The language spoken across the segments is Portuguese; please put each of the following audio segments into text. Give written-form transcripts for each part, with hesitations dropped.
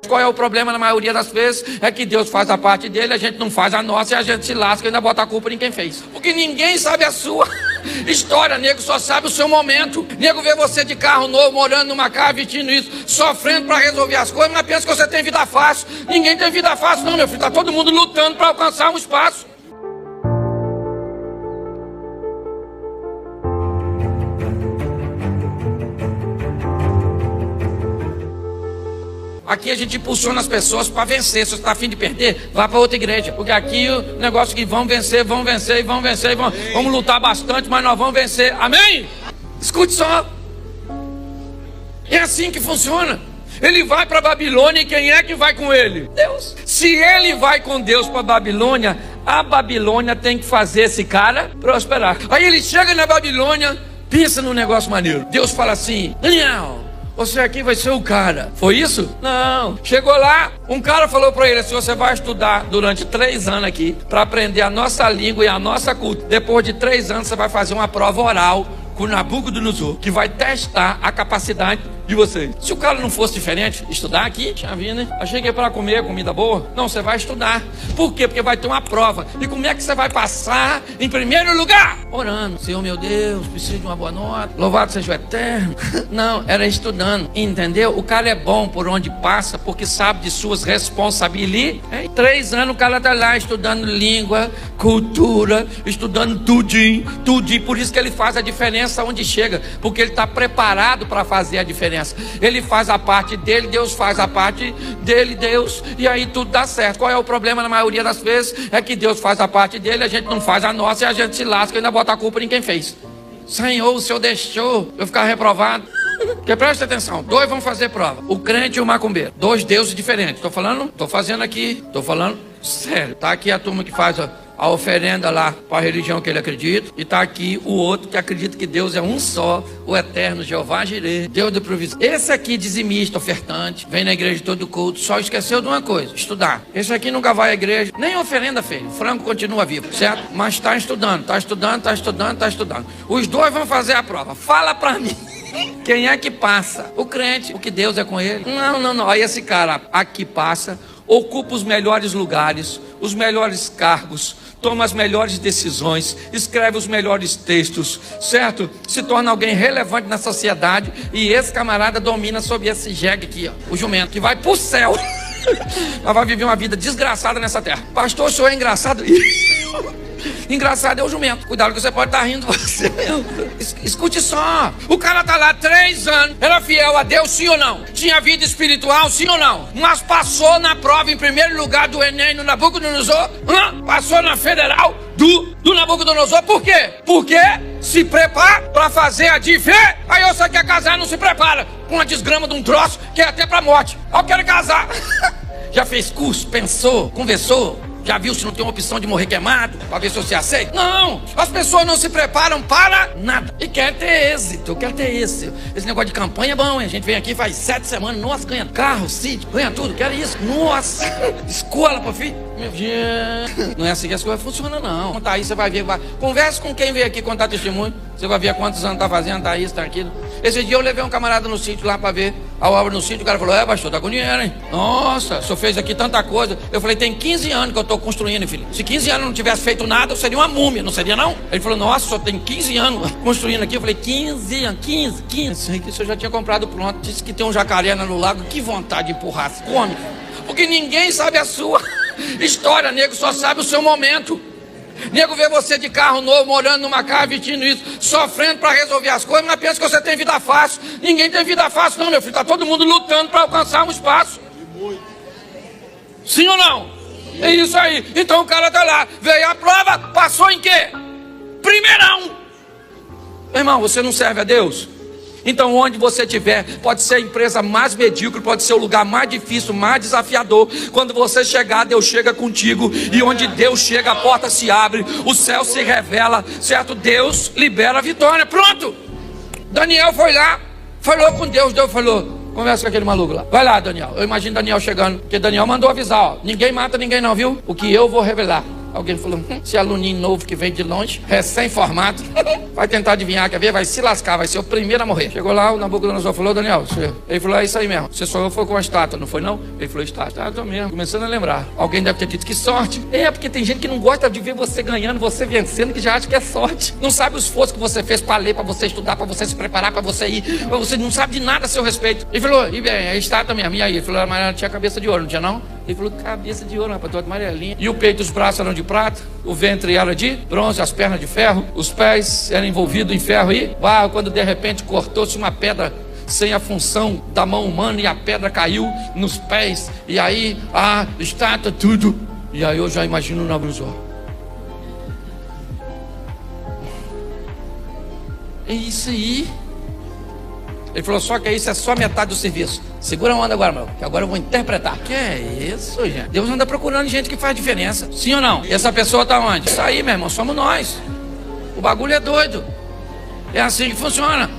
Qual é o problema na maioria das vezes? É que Deus faz a parte dele, a gente não faz a nossa e a gente se lasca e ainda bota a culpa em quem fez. Porque ninguém sabe a sua história, nego só sabe o seu momento. Nego vê você de carro novo, morando numa casa, vestindo isso, sofrendo para resolver as coisas, mas pensa que você tem vida fácil. Ninguém tem vida fácil não, meu filho, tá todo mundo lutando para alcançar um espaço. Aqui a gente impulsiona as pessoas para vencer. Se você está afim de perder, vá para outra igreja. Porque aqui o negócio é que vamos vencer, vamos lutar bastante, mas nós vamos vencer. Amém? Escute só. É assim que funciona. Ele vai para a Babilônia e quem é que vai com ele? Deus. Se ele vai com Deus para a Babilônia, a Babilônia tem que fazer esse cara prosperar. Aí ele chega na Babilônia, pensa num negócio maneiro. Deus fala assim: Daniel, você aqui vai ser o cara. Foi isso? Não. Chegou lá, um cara falou para ele assim: você vai estudar durante 3 anos aqui para aprender a nossa língua e a nossa cultura. Depois de 3 anos você vai fazer uma prova oral com Nabucodonosor, que vai testar a capacidade de vocês. Se o cara não fosse diferente, estudar aqui, tinha vindo, né? Achei que é para comer comida boa. Não, você vai estudar. Por quê? Porque vai ter uma prova. E como é que você vai passar em primeiro lugar? Orando. Senhor meu Deus, preciso de uma boa nota. Louvado seja o Eterno. Não, era estudando. Entendeu? O cara é bom por onde passa, porque sabe de suas responsabilidades. 3 anos o cara tá lá estudando língua, cultura, estudando tudinho. Por isso que ele faz a diferença onde chega. Porque ele está preparado para fazer a diferença. Ele faz a parte dele, Deus faz a parte dele, Deus, e aí tudo dá certo. Qual é o problema na maioria das vezes? É que Deus faz a parte dele, a gente não faz a nossa e a gente se lasca e ainda bota a culpa em quem fez. Senhor, o Senhor deixou eu ficar reprovado. Porque presta atenção, 2 vão fazer prova, o crente e o macumbeiro, 2 deuses diferentes. Tô falando sério. Tá aqui a turma que faz a oferenda lá para a religião que ele acredita, e tá aqui o outro que acredita que Deus é um só, o Eterno Jeová Jireh, Deus de provisão. Esse aqui dizimista, ofertante, vem na igreja todo culto, só esqueceu de uma coisa: estudar. Esse aqui nunca vai à igreja, nem oferenda fez, o frango continua vivo, certo? Mas está estudando. Os 2 vão fazer a prova. Fala para mim, quem é que passa? O crente, porque Deus é com ele? Não. Aí esse cara aqui passa, ocupa os melhores lugares, os melhores cargos, toma as melhores decisões, escreve os melhores textos, certo? Se torna alguém relevante na sociedade, e esse camarada domina sobre esse jegue aqui, ó, o jumento, que vai pro céu. Mas vai viver uma vida desgraçada nessa terra. Pastor, o senhor é engraçado? Engraçado é o jumento. Cuidado que você pode estar rindo você mesmo. Escute só. O cara tá lá 3 anos. Era fiel a Deus, sim ou não? Tinha vida espiritual, sim ou não? Mas passou na prova em primeiro lugar do Enem no Nabucodonosor. Passou na federal do Nabucodonosor. Por quê? Porque se prepara para fazer a de fé. Aí você quer casar, não se prepara com uma desgrama de um troço que é até pra morte. Eu quero casar. Já fez curso, pensou, conversou? Já viu se não tem uma opção de morrer queimado, para ver se você aceita? Não, as pessoas não se preparam para nada. E quer ter êxito, esse negócio de campanha é bom, hein? A gente vem aqui faz 7 semanas, nossa, ganha carro, sítio, ganha tudo, quer isso. Nossa, escola para filho. Meu Deus, não é assim que as coisas funcionam, não. Tá aí, você vai ver, converse com quem veio aqui contar testemunho, você vai ver quantos anos tá fazendo, tá isso, tá aquilo. Esse dia eu levei um camarada no sítio lá para ver a obra no sítio, o cara falou: pastor, tá com dinheiro, hein? Nossa, o senhor fez aqui tanta coisa. Eu falei: tem 15 anos que eu tô construindo, filho. Se 15 anos não tivesse feito nada, eu seria uma múmia, não seria não? Ele falou: nossa, o senhor tem 15 anos construindo aqui. Eu falei: 15 anos, 15. Isso que o senhor já tinha comprado pronto. Disse que tem um jacaré no lago, que vontade de empurrar, come. Porque ninguém sabe a sua história, nego só sabe o seu momento. Nego vê você de carro novo, morando numa casa, vestindo isso, sofrendo para resolver as coisas, mas pensa que você tem vida fácil. Ninguém tem vida fácil não, meu filho. Tá todo mundo lutando para alcançar um espaço. Sim ou não? É isso aí. Então o cara tá lá, veio a prova, passou em quê? Primeirão. Irmão, você não serve a Deus? Então onde você estiver, pode ser a empresa mais medíocre, pode ser o lugar mais difícil, mais desafiador. Quando você chegar, Deus chega contigo. E onde Deus chega, a porta se abre, o céu se revela, certo? Deus libera a vitória, pronto. Daniel foi lá, falou com Deus, Deus falou: conversa com aquele maluco lá. Vai lá, Daniel. Eu imagino Daniel chegando, porque Daniel mandou avisar, ó: ninguém mata ninguém não, viu? O que eu vou revelar. Alguém falou, esse aluninho novo que vem de longe, recém-formado, vai tentar adivinhar, quer ver? Vai se lascar, vai ser o primeiro a morrer. Chegou lá, o Nabucodonosor falou, Daniel, ele falou, é isso aí mesmo. Você sonhou foi com a estátua, não foi não? Ele falou, estátua mesmo. Começando a lembrar. Alguém deve ter dito, que sorte. Porque tem gente que não gosta de ver você ganhando, você vencendo, que já acha que é sorte. Não sabe o esforço que você fez para ler, para você estudar, para você se preparar, para você ir. Você não sabe de nada a seu respeito. Ele falou, e bem, é estátua mesmo. E aí? Ele falou, mas ela tinha cabeça de ouro, não tinha não? Ele falou, cabeça de ouro, rapaz, toda amarelinha. E o peito e os braços eram de prata, o ventre era de bronze, as pernas de ferro, os pés eram envolvidos em ferro. E quando de repente cortou-se uma pedra sem a função da mão humana, e a pedra caiu nos pés, e aí a estátua, tudo. E aí eu já imagino o Nabucodonosor. É isso aí. Ele falou, só que isso é só metade do serviço. Segura a onda agora, meu, que agora eu vou interpretar. Que é isso, gente? Deus anda procurando gente que faz diferença. Sim ou não? E essa pessoa tá onde? Isso aí, meu irmão, somos nós. O bagulho é doido. É assim que funciona.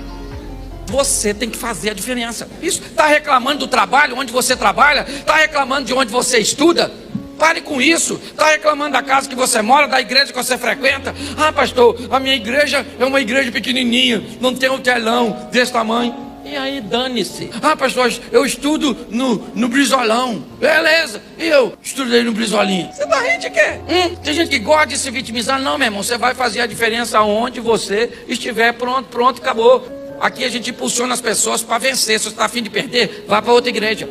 Você tem que fazer a diferença. Isso, está reclamando do trabalho onde você trabalha? Está reclamando de onde você estuda? Pare com isso. Está reclamando da casa que você mora, da igreja que você frequenta? Pastor, a minha igreja é uma igreja pequenininha, não tem um telão desse tamanho. E aí, dane-se. Pastor, eu estudo no Brizolão. Beleza. E eu estudei no Brizolinho. Você tá rindo de quê? Tem gente que gosta de se vitimizar. Não, meu irmão, você vai fazer a diferença onde você estiver. Pronto, acabou. Aqui a gente impulsiona as pessoas para vencer. Se você está a fim de perder, vá para outra igreja.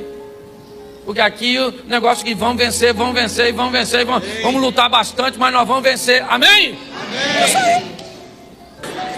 Porque aqui o negócio é que vamos vencer, vamos lutar bastante, mas nós vamos vencer. Amém? Amém. Isso aí.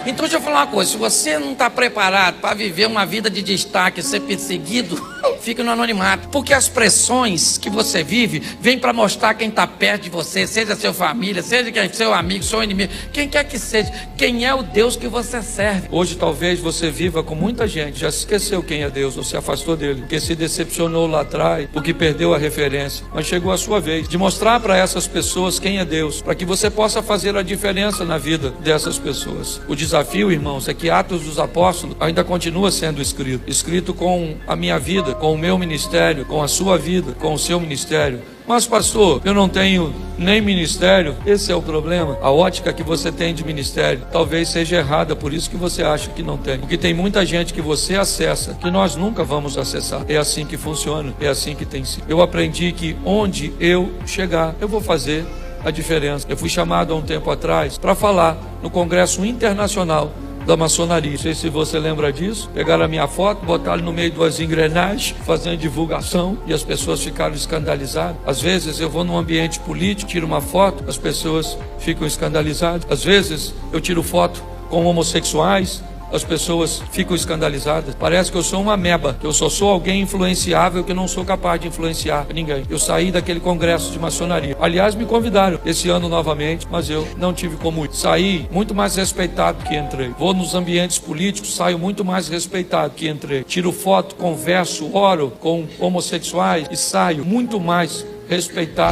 Então deixa eu falar uma coisa, se você não está preparado para viver uma vida de destaque, ser perseguido, fique no anonimato, porque as pressões que você vive, vêm para mostrar quem está perto de você, seja sua família, seja seu amigo, seu inimigo, quem quer que seja, quem é o Deus que você serve. Hoje talvez você viva com muita gente, já se esqueceu quem é Deus, ou se afastou dele, porque se decepcionou lá atrás, porque perdeu a referência, mas chegou a sua vez de mostrar para essas pessoas quem é Deus, para que você possa fazer a diferença na vida dessas pessoas. O desafio, irmãos, é que Atos dos Apóstolos ainda continua sendo escrito com a minha vida, com o meu ministério, com a sua vida, com o seu ministério. Mas pastor, eu não tenho nem ministério. Esse é o problema. A ótica que você tem de ministério talvez seja errada, por isso que você acha que não tem. Porque tem muita gente que você acessa que nós nunca vamos acessar. É assim que funciona, é assim que tem sido. Eu aprendi que onde eu chegar, eu vou fazer a diferença. Eu fui chamado há um tempo atrás para falar no Congresso Internacional da Maçonaria. Não sei se você lembra disso. Pegaram a minha foto, botaram no meio das engrenagens, fazendo divulgação, e as pessoas ficaram escandalizadas. Às vezes eu vou num ambiente político, tiro uma foto, as pessoas ficam escandalizadas. Às vezes eu tiro foto com homossexuais, as pessoas ficam escandalizadas. Parece que eu sou uma ameba, que eu só sou alguém influenciável, que não sou capaz de influenciar ninguém. Eu saí daquele congresso de maçonaria. Aliás, me convidaram esse ano novamente, mas eu não tive como ir. Saí muito mais respeitado que entrei. Vou nos ambientes políticos, saio muito mais respeitado que entrei. Tiro foto, converso, oro com homossexuais e saio muito mais respeitado